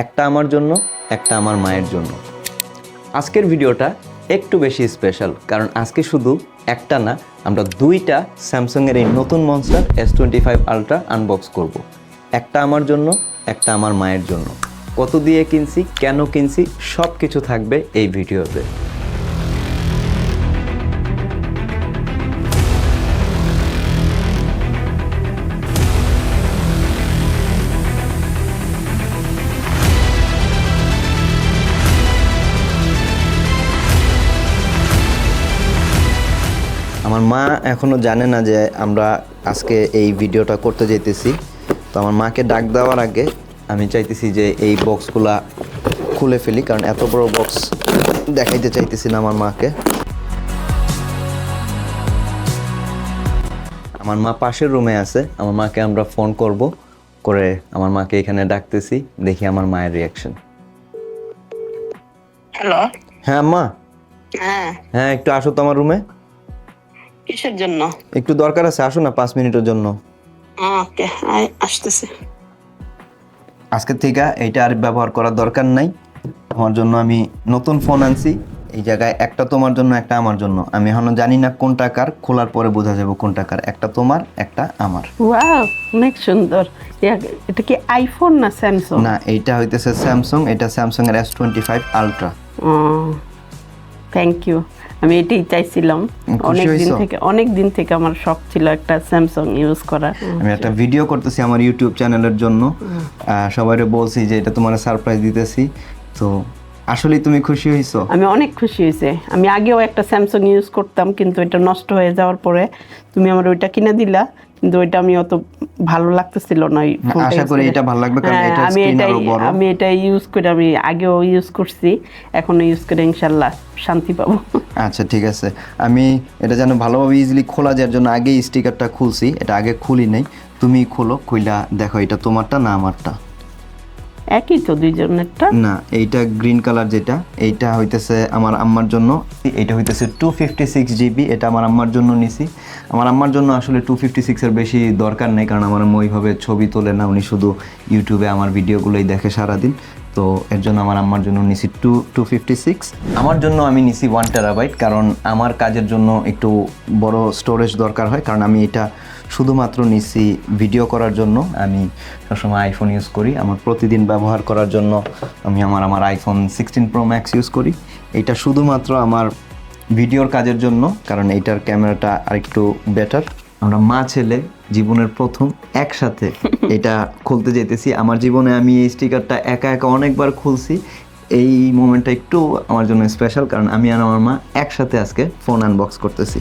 একটা আমার জন্য, একটা আমার মায়ের জন্য। আজকের ভিডিওটা একটু বেশি স্পেশাল, কারণ আজকে শুধু একটা না, আমরা দুইটা স্যামসাংয়ের এই নতুন মনস্টার S25 আলট্রা আনবক্স করব। একটা আমার জন্য, একটা আমার মায়ের জন্য। কত দিয়ে কিনছি, কেন কিনছি, সব কিছু থাকবে এই ভিডিওতে। আমার মা এখনও জানে না যে আমরা আজকে এই ভিডিওটা করতে যেতেছি। তো আমার মাকে ডাক দেওয়ার আগে আমি চাইতেছি যে এই বক্সগুলা খুলে ফেলি, কারণ এত বড় বক্স দেখাইতে চাইতেছি না আমার মাকে। আমার মা পাশের রুমে আছে, আমার মাকে আমরা ফোন করে আমার মাকে এখানে ডাকতেছি, দেখি আমার মায়ের রিয়াকশন। হ্যালো। হ্যাঁ মা। হ্যাঁ, একটু আসো তো আমার রুমে। কিসের জন্য? একটু দরকার আছে, আসো না 5 মিনিটের জন্য। ওকে, আসতেছে। আজকে থেকে এইটা আর ব্যবহার করার দরকার নাই। আমার জন্য আমি নতুন ফোন আনছি, এই জায়গায় একটা তোমার জন্য, একটা আমার জন্য। আমি এখনো জানি না কোন টাকার, খোলার পরে বোঝা যাবে কোন টাকার। একটা তোমার, একটা আমার। ওয়াও, অনেক সুন্দর। এটা কি আইফোন না স্যামসাং? না, এইটা হইতেছে স্যামসাং, এটা স্যামসাং এর S25 আলট্রা। Thank you. আমি এটাই চাইছিলাম খুশি অনেক দিন থেকে আমার শখ ছিল একটা স্যামসাং ইউজ করা। আমি একটা ভিডিও করতেছি আমার ইউটিউব চ্যানেলের জন্য, সবাইরে বলছি যে এটা তোমার সারপ্রাইজ দিতেছি। তো আসলেই তুমি খুশি হইছো? আমি অনেক খুশি হয়েছে। আমি আগেও একটা স্যামসাং ইউজ করতাম, কিন্তু এটা নষ্ট হয়ে যাওয়ার পরে তুমি আমার ওইটা কিনে দিলা, কিন্তু ওইটা আমি অত ভালো লাগতেছিল না। আশা করি এটা ভালো লাগবে, কারণ এটা স্ক্রিন আরো বড়। আমি এটা ইউজ করে, আমি আগেও ইউজ করছি, এখনো ইউজ করে ইনশাআল্লাহ শান্তি পাবো। আচ্ছা ঠিক আছে, আমি এটা যেন ভালোভাবে ইজিলি খোলা যাওয়ার জন্য আগেই স্টিকারটা খুলছি, এটা আগে খুলি নাই। তুমি খোলো, খুইলা দেখো এটা তোমারটা না আমারটা। একই তো দুইজনেরটা। না, এইটা গ্রিন কালার যেটা, এইটা হইতেছে আমার আম্মার জন্য। এইটা হইতেছে 256 জিবি, এটা আমার আম্মার জন্য নিছি। আমার আম্মার জন্য আসলে 256 এর বেশি দরকার নেই, কারণ আমার আম্মা ওইভাবে ছবি তোলে না, উনি শুধু ইউটিউবে আমার ভিডিওগুলোই দেখে সারাদিন। তো এর জন্য আমার আম্মার জন্য নিছি 256। আমার জন্য আমি নিছি 1 টেরাবাইট, কারণ আমার কাজের জন্য একটু বড় স্টোরেজ দরকার হয়, কারণ আমি এটা শুধুমাত্র নিছি ভিডিও করার জন্য। আমি সবসময় আইফোন ইউজ করি, আমার প্রতিদিন ব্যবহার করার জন্য আমি আমার আইফোন 16 প্রো ম্যাক্স ইউজ করি। এটা শুধুমাত্র আমার ভিডিওর কাজের জন্য, কারণ এইটার ক্যামেরাটা আরেকটু বেটার। আমরা মা ছেলে জীবনের প্রথম একসাথে এটা খুলতে যেতেছি। আমার জীবনে আমি এই স্টিকারটা একা একা অনেকবার খুলছি, এই মোমেন্টটা একটু আমার জন্য স্পেশাল, কারণ আমি আর আমার মা একসাথে আজকে ফোন আনবক্স করতেছি।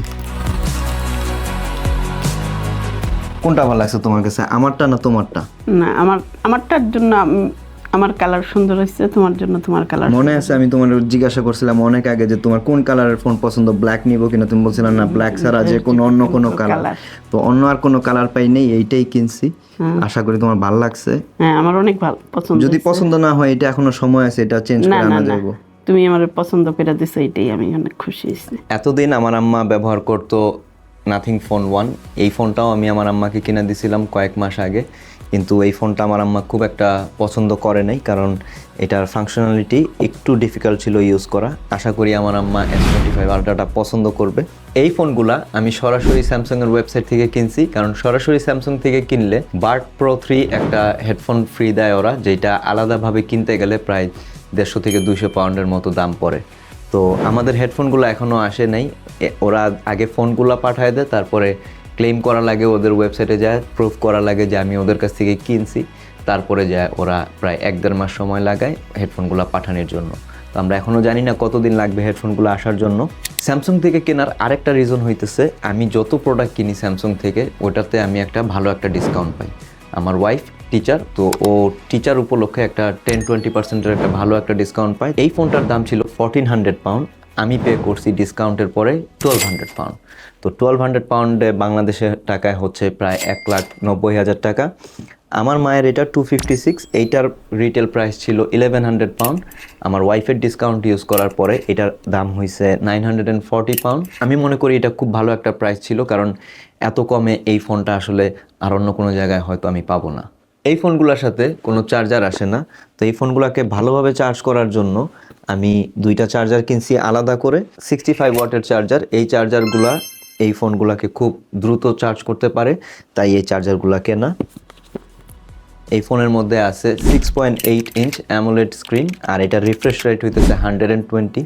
কোনটা ভালো লাগছে তোমার কাছে, আমারটা না তোমারটা? না, আমারটার জন্য আমার কালার সুন্দর হয়েছে, তোমার জন্য তোমার কালার। মনে আছে আমি তোমার জিজ্ঞাসা করছিলাম অনেক আগে যে তোমার কোন কালারের ফোন পছন্দ, ব্ল্যাক নিব কিনা, তুমি বলছিলাম না ব্ল্যাক ছাড়া যে অন্য কোনো কালার। তো অন্য আর কোনো কালার পাই নেই, এইটাই কিনছি। আশা করি তোমার ভালো লাগছে। হ্যাঁ, আমার অনেক ভালো পছন্দ। যদি পছন্দ না হয়, এটা এখনো সময় আছে, এটা চেঞ্জ করে আনা যাবে। তুমি আমার পছন্দ করে দিছো, এটাই আমি অনেক খুশি হয়েছি। এতদিন আমার আম্মা ব্যবহার করতো নাথিং ফোন 1, এই ফোনটাও আমি আমার আম্মাকে কিনে দিয়েছিলাম কয়েক মাস আগে, কিন্তু এই ফোনটা আমার আম্মা খুব একটা পছন্দ করে নাই, কারণ এটার ফাংশনালিটি একটু ডিফিকাল্ট ছিল ইউজ করা। আশা করি আমার আম্মা S25 আলট্রাটা পছন্দ করবে। এই ফোনগুলা আমি সরাসরি স্যামসাংয়ের ওয়েবসাইট থেকে কিনছি, কারণ সরাসরি স্যামসাং থেকে কিনলে বার্ড প্রো 3 একটা হেডফোন ফ্রি দেয় ওরা, যেটা আলাদাভাবে কিনতে গেলে প্রায় 150 থেকে 200 পাউন্ডের মতো দাম পড়ে। তো আমাদের হেডফোনগুলো এখনও আসে নাই, ওরা আগে ফোনগুলো পাঠায় দেয়, তারপরে ক্লেম করা লাগে, ওদের ওয়েবসাইটে যায় প্রুফ করা লাগে যে আমি ওদের কাছ থেকে কিনছি, তারপরে যায় ওরা প্রায় 1-1.5 মাস সময় লাগায় হেডফোনগুলো পাঠানোর জন্য। তো আমরা এখনও জানি না কতদিন লাগবে হেডফোনগুলো আসার জন্য। স্যামসাং থেকে কেনার আরেকটা রিজন হইতেছে, আমি যত প্রোডাক্ট কিনি স্যামসাং থেকে, ওটাতে আমি একটা ভালো একটা ডিসকাউন্ট পাই। আমার ওয়াইফ টিচার, তো ও টিচার উপলক্ষে একটা 10-20% একটা ভালো একটা ডিসকাউন্ট পায়। এই ফোনটার দাম ছিল 1400 পাউন্ড, আমি পে করছি ডিসকাউন্টের পরে 1200 পাউন্ড। তো 1200 পাউন্ডে বাংলাদেশের টাকায় হচ্ছে প্রায় 1,90,000 টাকা। আমার মায়ের এটা 256, এইটার রিটেল প্রাইস ছিল 1100 পাউন্ড। আমার ওয়াইফের ডিসকাউন্ট ইউজ করার পরে এটার দাম হয়েছে 940 পাউন্ড। আমি মনে করি এটা খুব ভালো একটা প্রাইস ছিল, কারণ এত কমে এই ফোনটা আসলে আর অন্য কোনো জায়গায় হয়তো আমি পাবো না। এই ফোনগুলোর সাথে কোনো চার্জার আসে না, তো এই ফোনগুলোকে ভালোভাবে চার্জ করার জন্য আমি দুইটা চার্জার কিনছি আলাদা করে, 65 ওয়াটের চার্জার। এই চার্জারগুলা এই ফোনগুলোকে খুব দ্রুত চার্জ করতে পারে, তাই এই চার্জারগুলো কেনা। এই ফোনের মধ্যে আছে 6.8 ইঞ্চ অ্যামোলেড স্ক্রিন, আর এটা রিফ্রেশ রেট হইতেছে 120।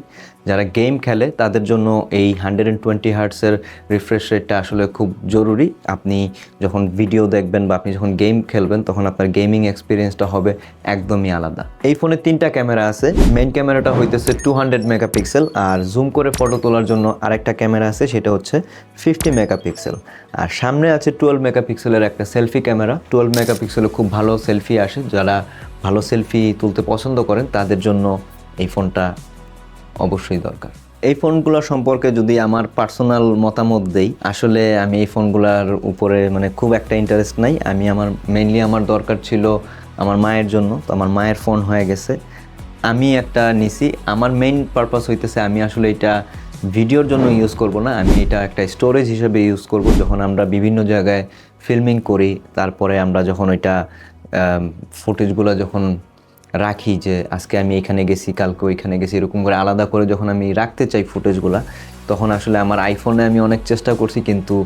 যারা গেম খেলে তাদের জন্য এই 120 হার্টসের রিফ্রেশ রেটটা আসলে খুব জরুরি। আপনি যখন ভিডিও দেখবেন বা আপনি যখন গেম খেলবেন তখন আপনার গেমিং এক্সপিরিয়েন্সটা হবে একদমই আলাদা। এই ফোনে 3টা ক্যামেরা আছে। মেইন ক্যামেরাটা হইতেছে 200 মেগাপিক্সেল, আর জুম করে ফটো তোলার জন্য আরেকটা ক্যামেরা আছে, সেটা হচ্ছে 50 মেগাপিক্সেল। আর সামনে আছে 12 মেগাপিক্সেলের একটা সেলফি ক্যামেরা। 12 মেগাপিক্সেলে খুব ভালো সেলফি আসে। যারা ভালো সেলফি তুলতে পছন্দ করেন তাদের জন্য এই ফোনটা অবশ্যই দরকার। এই ফোনগুলো সম্পর্কে যদি আমার পার্সোনাল মতামত দেই, আসলে আমি এই ফোনগুলোর উপরে মানে খুব একটা ইন্টারেস্ট নাই। মেইনলি আমার দরকার ছিল আমার মায়ের জন্য, তো আমার মায়ের ফোন হয়ে গেছে, আমি একটা নিছি। আমার মেইন পারপাস হইতেছে আমি আসলে এটা ভিডিওর জন্য ইউজ করব না, আমি এটা একটা স্টোরেজ হিসেবে ইউজ করব। যখন আমরা বিভিন্ন জায়গায় ফিল্মিং করি, তারপরে আমরা যখন ওইটা ফুটেজগুলো যখন রাখি, যে আজকে আমি এখানে গেছি, কালকে ওইখানে গেছি, এরকম করে আলাদা করে যখন আমি রাখতে চাই ফুটেজগুলো, তখন আসলে আমার আইফোনে আমি অনেক চেষ্টা করছি, কিন্তু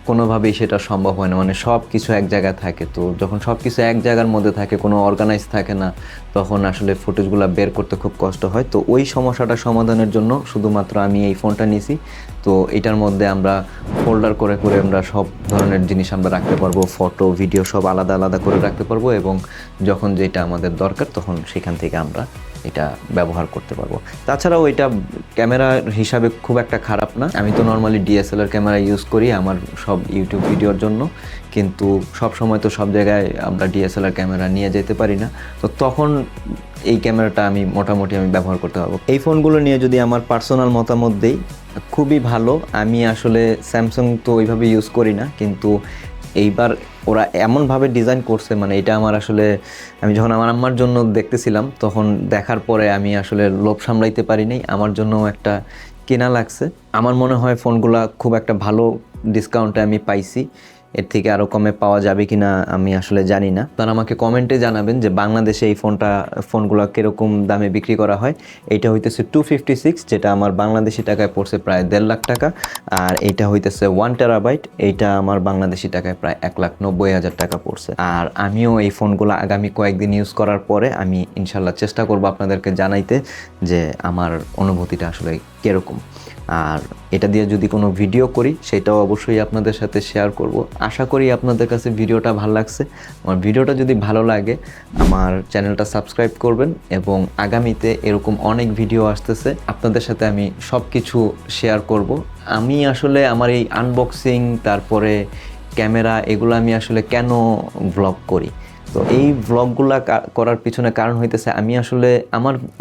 কোনোভাবেই সেটা সম্ভব হয় না। মানে সব কিছু এক জায়গায় থাকে, তো যখন সব কিছু এক জায়গার মধ্যে থাকে, কোনো অর্গানাইজ থাকে না, তখন আসলে ফুটেজগুলো বের করতে খুব কষ্ট হয়। তো ওই সমস্যাটা সমাধানের জন্য শুধুমাত্র আমি এই ফোনটা নিয়েছি। তো এটার মধ্যে আমরা ফোল্ডার করে করে আমরা সব ধরনের জিনিস আমরা রাখতে পারবো, ফটো ভিডিও সব আলাদা আলাদা করে রাখতে পারবো, এবং যখন যেটা আমাদের দরকার তখন সেখান থেকে আমরা এটা ব্যবহার করতে পারবো। তাছাড়াও এটা ক্যামেরা হিসাবে খুব একটা খারাপ না। আমি তো নর্মালি ডিএসএলআর ক্যামেরা ইউজ করি আমার সব ইউটিউব ভিডিওর জন্য, কিন্তু সব সময় তো সব জায়গায় আমরা ডিএসএলআর ক্যামেরা নিয়ে যেতে পারি না, তো তখন এই ক্যামেরাটা আমি মোটামুটি ব্যবহার করতে পারবো। এই ফোনগুলো নিয়ে যদি আমার পার্সোনাল মতামত দেই, খুবই ভালো। আমি আসলে স্যামসাং তো ওইভাবে ইউজ করি না, কিন্তু এইবার ওরা এমনভাবে ডিজাইন করছে, মানে এটা আমার আসলে, আমি যখন আমার আম্মার জন্য দেখতেছিলাম তখন দেখার পরে আমি আসলে লোভ সামলাইতে পারিনি, আমার জন্য একটা কেনা লাগছে। আমার মনে হয় ফোনগুলা খুব একটা ভালো ডিসকাউন্টে আমি পাইছি, এর থেকে আরও কমে পাওয়া যাবে কি না আমি আসলে জানি না। তারা আমাকে কমেন্টে জানাবেন যে বাংলাদেশে এই ফোনগুলো কীরকম দামে বিক্রি করা হয়। এইটা হইতেছে 256, যেটা আমার বাংলাদেশি টাকায় পড়ছে প্রায় 1.5 লাখ টাকা, আর এইটা হইতেছে 1 টেরাবাইট, এইটা আমার বাংলাদেশি টাকায় প্রায় 1,90,000 টাকা পড়ছে। আর আমিও এই ফোনগুলো আগামী কয়েকদিন ইউজ করার পরে আমি ইনশাল্লাহ চেষ্টা করব আপনাদেরকে জানাইতে যে আমার অনুভূতিটা আসলে কীরকম। আর এটা দিয়ে যদি কোনো ভিডিও করি সেটাও অবশ্যই আপনাদের সাথে শেয়ার করব। আশা করি আপনাদের কাছে ভিডিওটা ভালো লাগছে। আমার ভিডিওটা যদি ভালো লাগে আমার চ্যানেলটা সাবস্ক্রাইব করবেন, এবং আগামীতে এরকম অনেক ভিডিও আসতেছে, আপনাদের সাথে আমি সব কিছু শেয়ার করব। আমি আসলে আমার এই আনবক্সিং, তারপরে ক্যামেরা, এগুলো আমি আসলে কেন ব্লগ করি, তো এই ব্লগগুলো করার পিছনে কারণ হইতেছে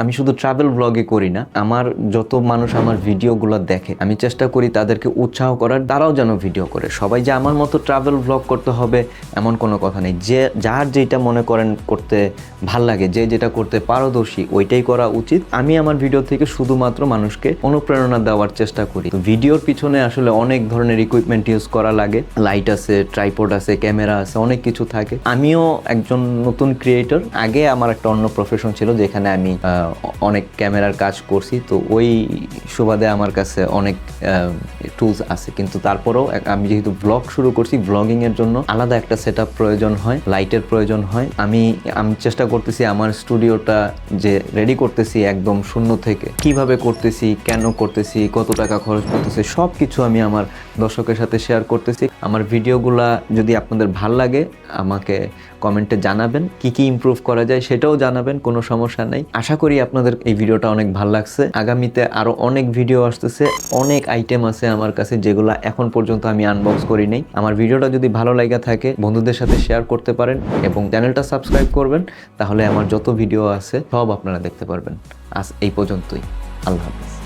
আমি শুধু ট্রাভেল ব্লগই করি না, আমার যত মানুষ আমার ভিডিওগুলো দেখে আমি চেষ্টা করি তাদেরকে উৎসাহ করার, তারাও যেন ভিডিও করে। সবাই যে আমার মতো ট্রাভেল ব্লগ করতে হবে এমন কোনো কথা নেই, যে যার যেটা মনে করেন করতে ভাল লাগে, যে যেটা করতে পারদর্শী ওইটাই করা উচিত। আমি আমার ভিডিও থেকে শুধুমাত্র মানুষকে অনুপ্রেরণা দেওয়ার চেষ্টা করি। তো ভিডিওর পিছনে আসলে অনেক ধরনের ইকুইপমেন্ট ইউজ করা লাগে, লাইট আছে, ট্রাইপড আছে, ক্যামেরা আছে, অনেক কিছু থাকে। আমিও একজন নতুন ক্রিয়েটর, আগে আমার একটা অন্য প্রফেশন ছিল যেখানে আমি অনেক ক্যামেরার কাজ করছি, তো ওই সুবাদে আমার কাছে অনেক টুলস আছে, কিন্তু তারপরেও আমি যেহেতু ব্লগ শুরু করছি, ব্লগিংয়ের জন্য আলাদা একটা সেটআপ প্রয়োজন হয়, লাইটের প্রয়োজন হয়। আমি চেষ্টা করতেছি আমার স্টুডিওটা যে রেডি করতেছি একদম শূন্য থেকে, কিভাবে করতেছি, কেন করতেছি, কত টাকা খরচ করতেছি, সব কিছু আমি আমার দর্শকের সাথে শেয়ার করতেছি। আমার ভিডিওগুলা যদি আপনাদের ভাল লাগে আমাকে কমেন্টে জানাবেন, কি কি ইমপ্রুভ করা যায় সেটাও জানাবেন, কোনো সমস্যা নেই। আশা করি আপনাদের এই ভিডিওটা অনেক ভালো লাগছে। আগামীতে আরো অনেক ভিডিও আসতেছে, অনেক আইটেম আছে আমার কাছে যেগুলো এখন পর্যন্ত আমি আনবক্স করি নাই। আমার ভিডিওটা যদি ভালো লাগা থাকে বন্ধুদের সাথে শেয়ার করতে পারেন এবং চ্যানেলটা সাবস্ক্রাইব করবেন, তাহলে আমার যত ভিডিও আছে সব আপনারা দেখতে পারবেন। আজ এই পর্যন্তই, আল্লাহ হাফেজ।